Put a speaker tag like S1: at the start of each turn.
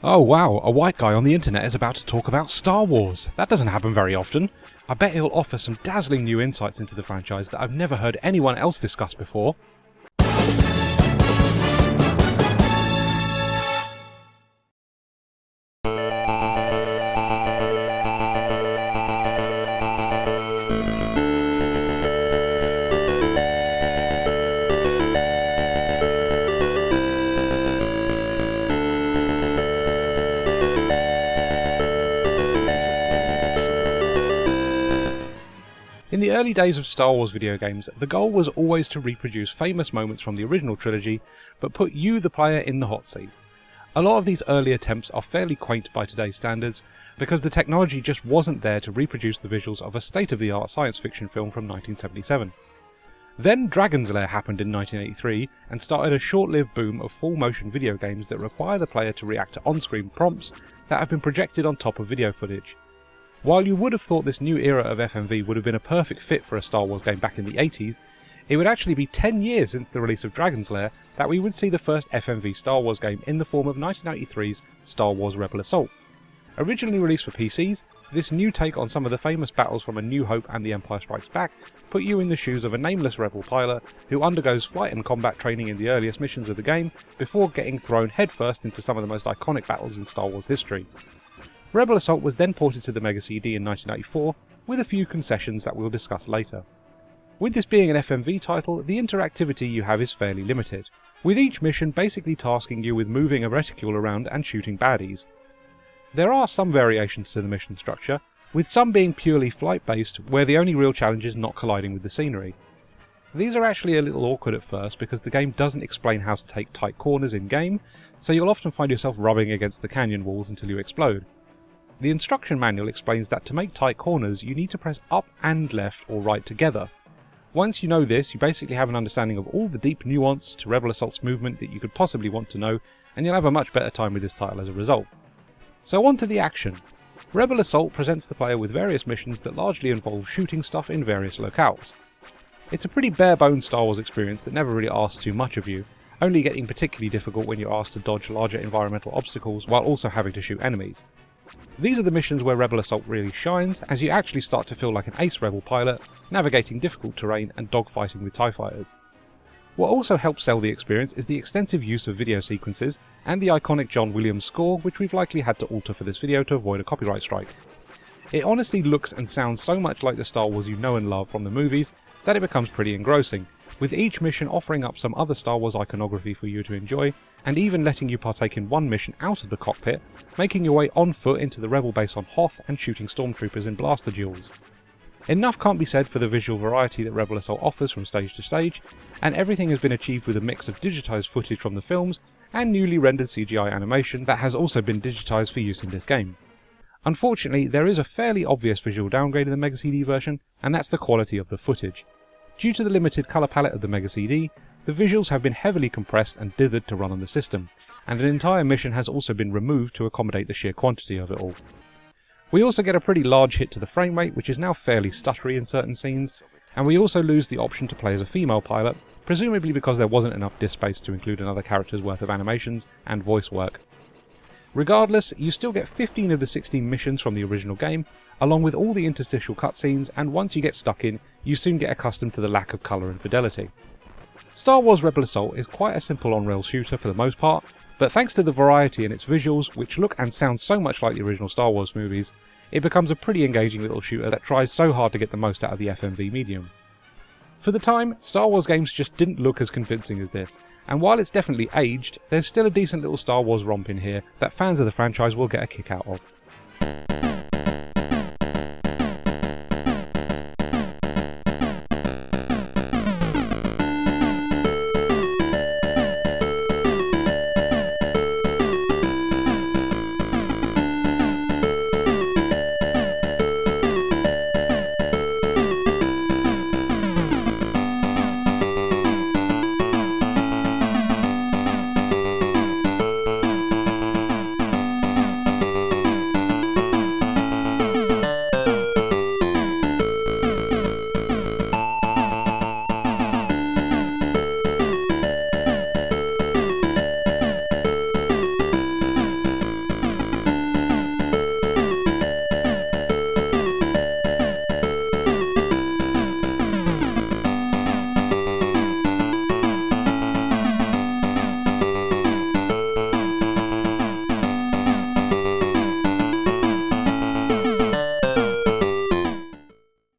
S1: Oh wow, a white guy on the internet is about to talk about Star Wars. That doesn't happen very often. I bet he'll offer some dazzling new insights into the franchise that I've never heard anyone else discuss before. In the early days of Star Wars video games, the goal was always to reproduce famous moments from the original trilogy, but put you, the player, in the hot seat. A lot of these early attempts are fairly quaint by today's standards, because the technology just wasn't there to reproduce the visuals of a state-of-the-art science fiction film from 1977. Then Dragon's Lair happened in 1983, and started a short-lived boom of full-motion video games that require the player to react to on-screen prompts that have been projected on top of video footage. While you would have thought this new era of FMV would have been a perfect fit for a Star Wars game back in the 80s, it would actually be 10 years since the release of Dragon's Lair that we would see the first FMV Star Wars game in the form of 1993's Star Wars Rebel Assault. Originally released for PCs, this new take on some of the famous battles from A New Hope and The Empire Strikes Back put you in the shoes of a nameless rebel pilot who undergoes flight and combat training in the earliest missions of the game before getting thrown headfirst into some of the most iconic battles in Star Wars history. Rebel Assault was then ported to the Mega CD in 1994, with a few concessions that we'll discuss later. With this being an FMV title, the interactivity you have is fairly limited, with each mission basically tasking you with moving a reticule around and shooting baddies. There are some variations to the mission structure, with some being purely flight-based, where the only real challenge is not colliding with the scenery. These are actually a little awkward at first because the game doesn't explain how to take tight corners in-game, so you'll often find yourself rubbing against the canyon walls until you explode. The instruction manual explains that to make tight corners you need to press up and left or right together. Once you know this, you basically have an understanding of all the deep nuance to Rebel Assault's movement that you could possibly want to know, and you'll have a much better time with this title as a result. So on to the action. Rebel Assault presents the player with various missions that largely involve shooting stuff in various locales. It's a pretty bare-bones Star Wars experience that never really asks too much of you, only getting particularly difficult when you're asked to dodge larger environmental obstacles while also having to shoot enemies. These are the missions where Rebel Assault really shines, as you actually start to feel like an ace rebel pilot, navigating difficult terrain and dogfighting with TIE fighters. What also helps sell the experience is the extensive use of video sequences, and the iconic John Williams score, which we've likely had to alter for this video to avoid a copyright strike. It honestly looks and sounds so much like the Star Wars you know and love from the movies, that it becomes pretty engrossing, with each mission offering up some other Star Wars iconography for you to enjoy, and even letting you partake in one mission out of the cockpit, making your way on foot into the rebel base on Hoth and shooting stormtroopers in blaster duels. Enough can't be said for the visual variety that Rebel Assault offers from stage to stage, and everything has been achieved with a mix of digitised footage from the films and newly rendered CGI animation that has also been digitised for use in this game. Unfortunately, there is a fairly obvious visual downgrade in the Mega CD version, and that's the quality of the footage. Due to the limited colour palette of the Mega CD, the visuals have been heavily compressed and dithered to run on the system, and an entire mission has also been removed to accommodate the sheer quantity of it all. We also get a pretty large hit to the frame rate, which is now fairly stuttery in certain scenes, and we also lose the option to play as a female pilot, presumably because there wasn't enough disk space to include another character's worth of animations and voice work. Regardless, you still get 15 of the 16 missions from the original game, along with all the interstitial cutscenes, and once you get stuck in, you soon get accustomed to the lack of colour and fidelity. Star Wars Rebel Assault is quite a simple on-rails shooter for the most part, but thanks to the variety in its visuals, which look and sound so much like the original Star Wars movies, it becomes a pretty engaging little shooter that tries so hard to get the most out of the FMV medium. For the time, Star Wars games just didn't look as convincing as this, and while it's definitely aged, there's still a decent little Star Wars romp in here that fans of the franchise will get a kick out of.